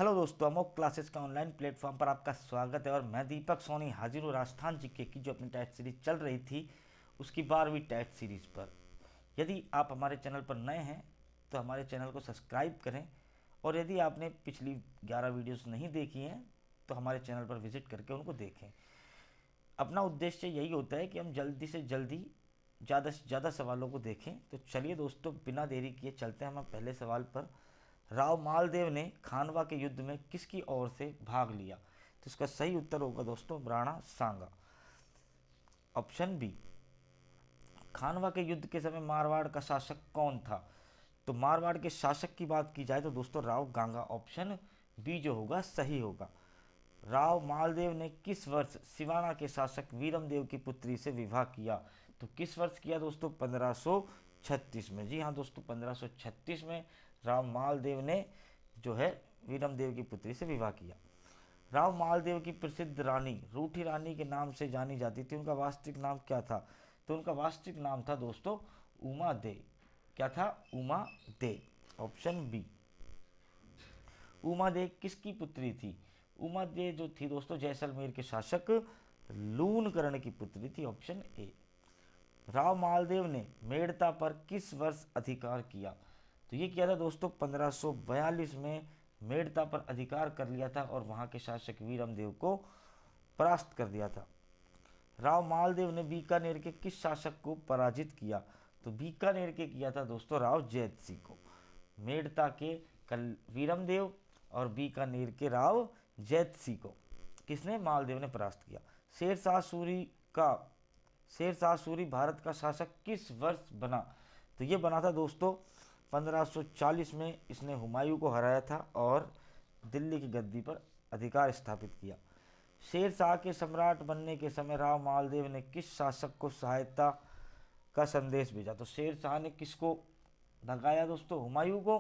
Hello दोस्तों, Amok classes का online platform पर आपका स्वागत है। और मैं दीपक सोनी हाजिर हूँ राजस्थान जीके की जो अपनी टेस्ट सीरीज चल रही थी उसकी 12वीं टेस्ट सीरीज पर। यदि आप हमारे चैनल पर नए हैं तो हमारे चैनल को सब्सक्राइब करें, और यदि आपने पिछली 11 वीडियोस नहीं देखी हैं तो हमारे चैनल पर विजिट करके उनको देखें। अपना उद्देश्य यही होता है कि हम जल्दी से जल्दी ज़्यादा से ज़्यादा सवालों को देखें। तो चलिए दोस्तों, बिना देरी किए चलते हैं हम पहले सवाल पर। राव मालदेव ने खानवा के युद्ध में किसकी ओर से भाग लिया? तो इसका सही उत्तर होगा दोस्तों राणा सांगा, ऑप्शन बी। खानवा के युद्ध के समय मारवाड़ का शासक कौन था? तो मारवाड़ के शासक की बात की जाए तो दोस्तों राव गांगा, ऑप्शन बी जो होगा सही होगा। राव मालदेव ने किस वर्ष सिवाना के शासक वीरमदेव की पुत्री से विवाह किया? तो किस वर्ष किया दोस्तों? 1536 में। जी हाँ दोस्तों, 1536 में राव मालदेव ने जो है वीरमदेव की पुत्री से विवाह किया। राव मालदेव की प्रसिद्ध रानी रूठी रानी के नाम से जानी जाती थी, उनका वास्तविक नाम क्या था? तो उनका वास्तविक नाम था दोस्तों उमा दे। क्या था? उमा दे, ऑप्शन बी। उमा दे किसकी पुत्री थी? उमा दे जो थी दोस्तों जैसलमेर के शासक लूनकरण की पुत्री थी, ऑप्शन ए। राव मालदेव ने मेड़ता पर किस वर्ष अधिकार किया? तो ये किया था दोस्तों 1542 में मेड़ता पर अधिकार कर लिया था और वहां के शासक वीरमदेव को परास्त कर दिया था। राव मालदेव ने बीकानेर के किस शासक को पराजित किया? तो बीकानेर के किया था दोस्तों राव जैत सिंह को। मेड़ता के कल वीरमदेव और बीकानेर के राव जैत सिंह को किसने? मालदेव ने परास्त किया। शेरशाह सूरी भारत का शासक किस वर्ष बना? तो ये बना था दोस्तों 1540 में। इसने हुमायूं को हराया था और दिल्ली की गद्दी पर अधिकार स्थापित किया। शेरशाह के सम्राट बनने के समय राव मालदेव ने किस शासक को सहायता का संदेश भेजा? तो शेरशाह ने किसको भगाया दोस्तों? हुमायूं को।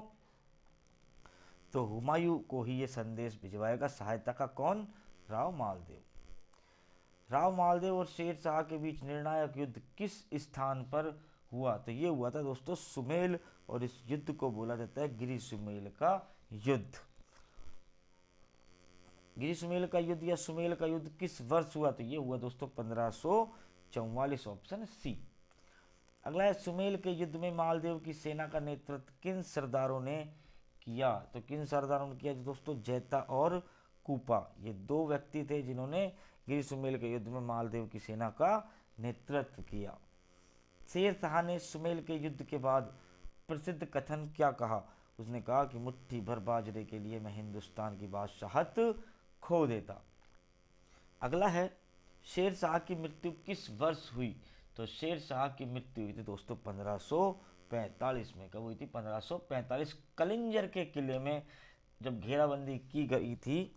तो हुमायूं को ही ये संदेश भिजवाएगा सहायता का। कौन? राव मालदेव। राव मालदेव और शेर शाह के बीच निर्णायक युद्ध किस स्थान पर हुआ? तो ये हुआ था दोस्तों सुमेल, और इस युद्ध को बोला जाता है गिरी सुमेल का युद्ध। गिरी सुमेल का युद्ध या सुमेल का युद्ध किस वर्ष हुआ? तो ये हुआ दोस्तों 1544, ऑप्शन सी। अगला है, सुमेल के युद्ध में मालदेव की सेना का नेतृत्व किन सरदारों ने किया? तो किन सरदारों ने किया दोस्तों? जैता और कूपा, ये दो व्यक्ति थे जिन्होंने गिरी सुमेल के युद्ध में मालदेव की सेना का नेतृत्व किया। शेर शाह ने सुमेल के युद्ध के बाद प्रसिद्ध कथन क्या कहा? उसने कहा कि मुट्ठी भर बाजरे के लिए मैं हिंदुस्तान की बादशाहत खो देता। अगला है, शेर शाह की मृत्यु किस वर्ष हुई? तो शेर शाह की मृत्यु हुई थी दोस्तों 1545 में। कब हुई थी? 1545। कलिंजर के किले में जब घेराबंदी की गई थी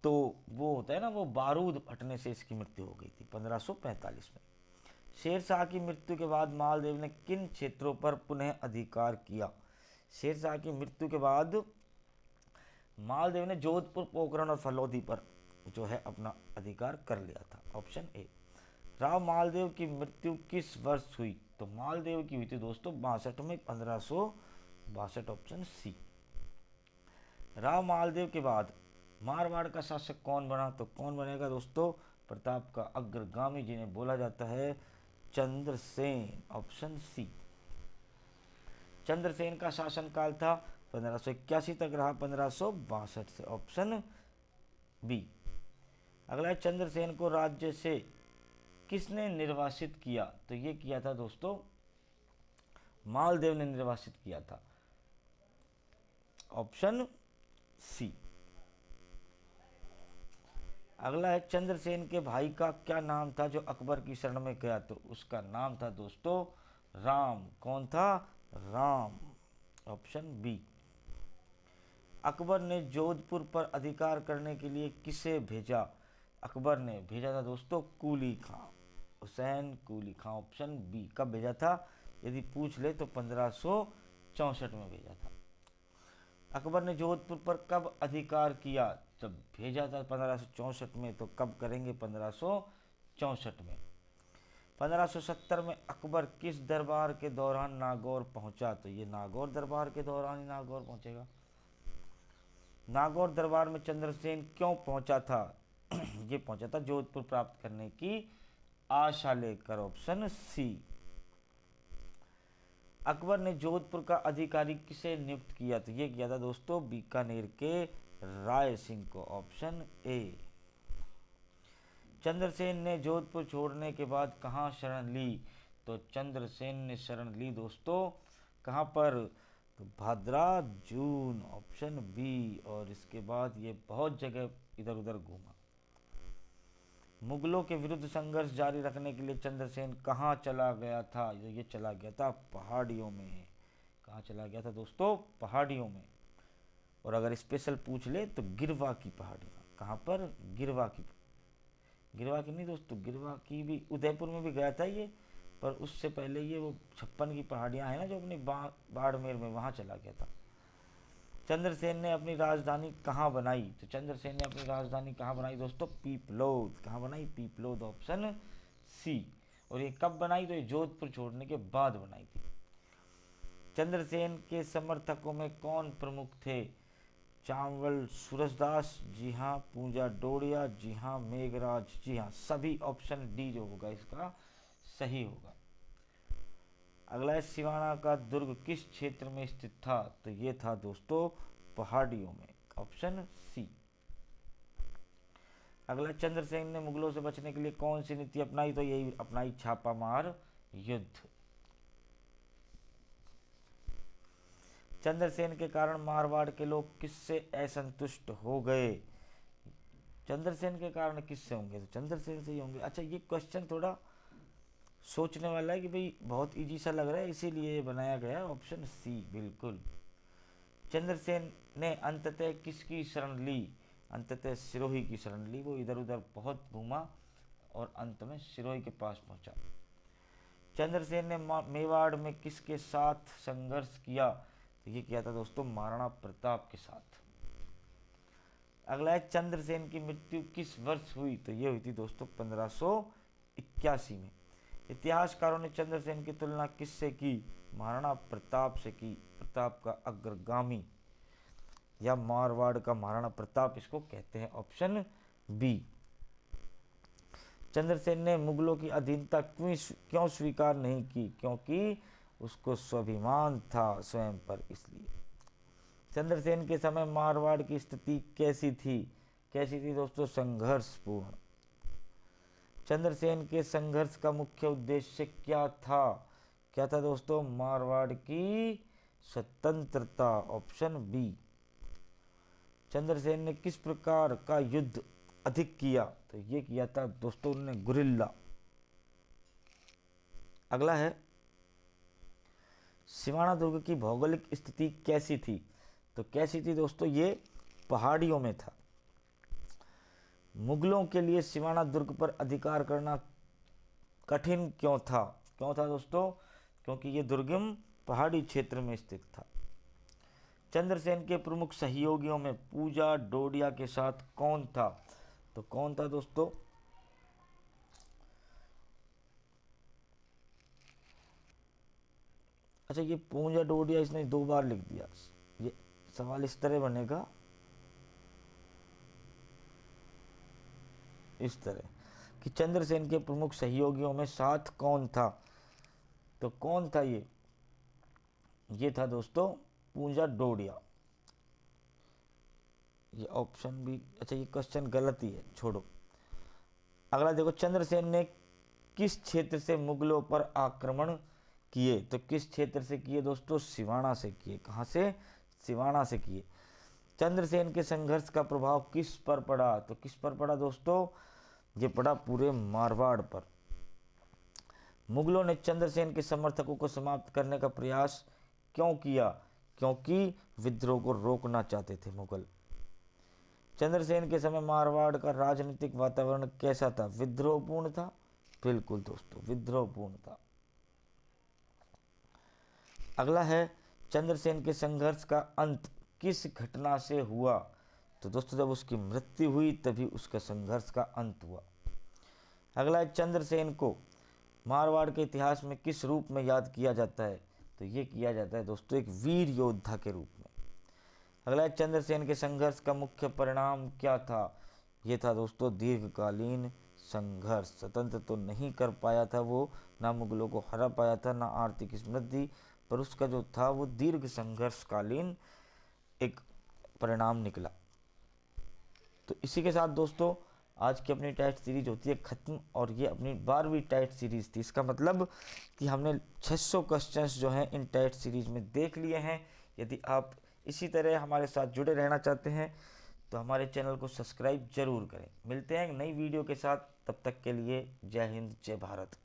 तो वो होता है ना, वो बारूद फटने से इसकी मृत्यु हो गई थी 1545 में। शेर शाह की मृत्यु के बाद मालदेव ने किन क्षेत्रों पर पुनः अधिकार किया? शेर शाह की मृत्यु के बाद मालदेव ने जोधपुर, पोखरण और फलौदी पर जो है अपना अधिकार कर लिया था, ऑप्शन ए। राव मालदेव की मृत्यु किस वर्ष हुई? तो मालदेव की हुई थी दोस्तों 62 में, 1562, ऑप्शन सी। राव मालदेव के बाद मारवाड़ का शासक कौन बना? तो कौन बनेगा दोस्तों? प्रताप का अग्रगामी जिन्हें बोला जाता है चंद्रसेन, ऑप्शन सी। चंद्रसेन का शासनकाल था 1581 तक रहा, 1562 से, ऑप्शन बी। अगला है, चंद्रसेन को राज्य से किसने निर्वासित किया? तो ये किया था दोस्तों मालदेव ने निर्वासित किया था, ऑप्शन सी। अगला है, चंद्रसेन के भाई का क्या नाम था जो अकबर की शरण में गया? तो उसका नाम था दोस्तों राम। कौन था? Ram, option B. अकबर ने जोधपुर पर अधिकार करने के लिए किसे भेजा? अकबर ने भेजा था दोस्तों कुली खां, हुसैन कुली खां, ऑप्शन बी। कब भेजा था? यदि पूछ ले तो 1564 में भेजा था। अकबर ने जोधपुर पर कब अधिकार किया? जब भेजा था 1564 में, तो कब करेंगे? 1564 में। 1570 में अकबर किस दरबार के दौरान नागौर पहुंचा? तो ये नागौर दरबार के दौरान ही नागौर पहुंचेगा। नागौर दरबार में चंद्रसेन क्यों पहुंचा था? ये पहुंचा था जोधपुर प्राप्त करने की आशा लेकर, ऑप्शन सी। अकबर ने जोधपुर का अधिकारी किसे नियुक्त किया? तो ये किया था दोस्तों बीकानेर के राय सिंह को, ऑप्शन ए। चंद्रसेन ने जोधपुर छोड़ने के बाद कहाँ शरण ली? तो चंद्रसेन ने शरण ली दोस्तों कहाँ पर? तो भादरा जून, ऑप्शन बी। और इसके बाद ये बहुत जगह इधर उधर घूमा। मुगलों के विरुद्ध संघर्ष जारी रखने के लिए चंद्रसेन कहाँ चला गया था? ये चला गया था पहाड़ियों में। कहाँ चला गया था दोस्तों? पहाड़ियों में। और अगर स्पेशल पूछ ले तो गिरवा की पहाड़ियाँ। कहाँ पर? गिरवा की नहीं दोस्तों, गिरवा की भी उदयपुर में भी गया था ये, पर उससे पहले ये वो 56 की पहाड़ियाँ हैं ना जो अपनी बाड़मेर में, वहाँ चला गया था। चंद्रसेन ने अपनी राजधानी कहाँ बनाई? तो चंद्रसेन ने अपनी राजधानी कहाँ बनाई दोस्तों? पीपलोद। कहाँ बनाई? Piplod, option C. और ये कब बनाई? तो ये जोधपुर छोड़ने के बाद बनाई थी। चंद्रसेन के समर्थकों में कौन प्रमुख थे? चावल सूरजदास, जी हाँ। पूंजा डोडिया, जी हाँ। मेघराज, जी हाँ। सभी, ऑप्शन डी जो होगा इसका सही होगा। अगला है सिवाना का दुर्ग किस क्षेत्र में स्थित था? तो ये था दोस्तों पहाड़ियों में, ऑप्शन सी। अगला, चंद्रसेन ने मुगलों से बचने के लिए कौन सी नीति अपनाई? तो यही अपनाई, छापामार युद्ध। चंद्रसेन के कारण मारवाड़ के लोग किससे असंतुष्ट हो गए? चंद्रसेन के कारण किससे होंगे? तो चंद्रसेन से ही होंगे। अच्छा, ये क्वेश्चन थोड़ा सोचने वाला है कि भाई बहुत इजी सा लग रहा है, इसीलिए ये बनाया गया, ऑप्शन सी बिल्कुल। चंद्रसेन ने अंततः किसकी शरण ली? अंततः सिरोही की शरण ली। वो इधर उधर बहुत घूमा और अंत में सिरोही के पास पहुंचा। चंद्रसेन ने मेवाड़ में किसके साथ संघर्ष किया? तो ये किया था दोस्तों महाराणा प्रताप के साथ। अगला है, चंद्रसेन की मृत्यु किस वर्ष हुई? तो ये हुई थी दोस्तों 1581 में। इतिहासकारों ने चंद्रसेन की तुलना किससे की? महाराणा प्रताप से की। प्रताप का अग्रगामी या मारवाड़ का महाराणा प्रताप इसको कहते हैं, ऑप्शन बी। चंद्रसेन ने मुगलों की अधीनता क्यों स्वीकार नहीं की? क्योंकि उसको स्वाभिमान था स्वयं पर, इसलिए। चंद्रसेन के समय मारवाड़ की स्थिति कैसी थी? कैसी थी दोस्तों? संघर्षपूर्ण। चंद्रसेन के संघर्ष का मुख्य उद्देश्य क्या था? क्या था दोस्तों? मारवाड़ की स्वतंत्रता, ऑप्शन बी। चंद्रसेन ने किस प्रकार का युद्ध अधिक किया? तो ये किया था दोस्तों उन्होंने गुरिल्ला। अगला है, सिवाना दुर्ग की भौगोलिक स्थिति कैसी थी? तो कैसी थी दोस्तों? ये पहाड़ियों में था। मुगलों के लिए सिवाना दुर्ग पर अधिकार करना कठिन क्यों था? क्यों था दोस्तों? क्योंकि ये दुर्गम पहाड़ी क्षेत्र में स्थित था। चंद्रसेन के प्रमुख सहयोगियों में पूजा डोडिया के साथ कौन था? तो कौन था दोस्तों? अच्छा, ये पूंजा डोडिया इसने 2 बार लिख दिया। ये सवाल इस तरह बनेगा, इस तरह कि चंद्रसेन के प्रमुख सहयोगियों में साथ कौन था? तो कौन था ये? ये था दोस्तों पूंजा डोडिया। ये ऑप्शन भी, अच्छा ये क्वेश्चन गलत ही है, छोड़ो। अगला देखो, चंद्रसेन ने किस क्षेत्र से मुगलों पर आक्रमण किए? तो किस क्षेत्र से किए दोस्तों? सिवाना से किए। कहाँ से? सिवाना से किए। चंद्रसेन के संघर्ष का प्रभाव किस पर पड़ा? तो किस पर पड़ा दोस्तों? ये पड़ा पूरे मारवाड़ पर। मुगलों ने चंद्रसेन के समर्थकों को समाप्त करने का प्रयास क्यों किया? क्योंकि विद्रोह को रोकना चाहते थे मुगल। चंद्रसेन के समय मारवाड़ का राजनीतिक वातावरण कैसा था? विद्रोहपूर्ण था। बिल्कुल दोस्तों, विद्रोहपूर्ण था। अगला है, चंद्रसेन के संघर्ष का अंत किस घटना से हुआ? तो दोस्तों जब उसकी मृत्यु हुई तभी उसका संघर्ष का अंत हुआ। अगला है, चंद्रसेन को मारवाड़ के इतिहास में किस रूप में याद किया जाता है? तो ये किया जाता है दोस्तों एक वीर योद्धा के रूप में। अगला है, चंद्रसेन के संघर्ष का मुख्य परिणाम क्या था? ये था दोस्तों दीर्घकालीन संघर्ष। स्वतंत्र तो नहीं कर पाया था वो, ना मुगलों को हरा पाया था, ना आर्थिक समृद्धि, पर उसका जो था वो दीर्घ संघर्षकालीन एक परिणाम निकला। तो इसी के साथ दोस्तों आज की अपनी टेस्ट सीरीज होती है ख़त्म, और ये अपनी 12वीं टेस्ट सीरीज़ थी। इसका मतलब कि हमने 600 क्वेश्चंस जो हैं इन टेस्ट सीरीज में देख लिए हैं। यदि आप इसी तरह हमारे साथ जुड़े रहना चाहते हैं तो हमारे चैनल को सब्सक्राइब जरूर करें। मिलते हैं एक नई वीडियो के साथ, तब तक के लिए जय हिंद जय भारत।